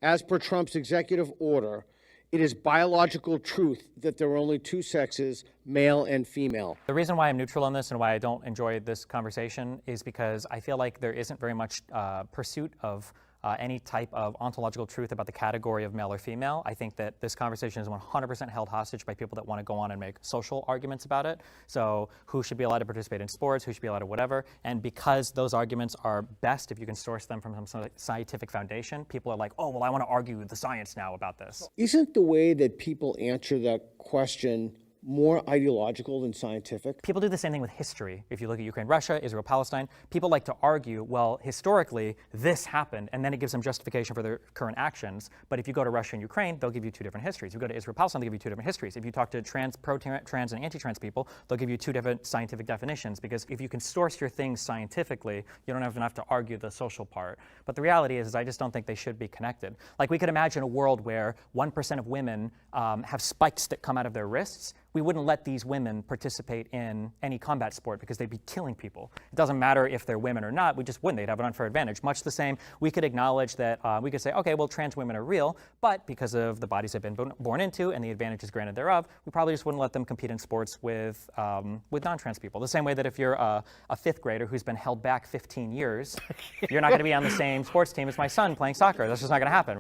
As per Trump's executive order, it is biological truth that there are only two sexes, male and female. The reason why I'm neutral on this and why I don't enjoy this conversation is because I feel like there isn't very much pursuit of any type of ontological truth about the category of male or female. I think that this conversation is 100% held hostage by people that want to go on and make social arguments about it. So who should be allowed to participate in sports, who should be allowed to whatever. And because those arguments are best if you can source them from some scientific foundation, people are like, oh, well, I want to argue the science now about this. Isn't the way that people answer that question more ideological than scientific? People do the same thing with history. If you look at Ukraine, Russia, Israel, Palestine, people like to argue, well, historically, this happened, and then it gives them justification for their current actions. But if you go to Russia and Ukraine, they'll give you two different histories. If you go to Israel, Palestine, they'll give you two different histories. If you talk to pro-trans and anti-trans people, they'll give you two different scientific definitions, because if you can source your things scientifically, you don't have to argue the social part. But the reality is I just don't think they should be connected. Like, we could imagine a world where 1% of women have spikes that come out of their wrists. We wouldn't let these women participate in any combat sport because they'd be killing people. It doesn't matter if they're women or not, we just wouldn't. They'd have an unfair advantage. Much the same, we could acknowledge that we could say, okay, well, trans women are real, but because of the bodies they've been born into and the advantages granted thereof, we probably just wouldn't let them compete in sports with non-trans people. The same way that if you're a fifth grader who's been held back 15 years, you're not going to be on the same sports team as my son playing soccer. That's just not going to happen.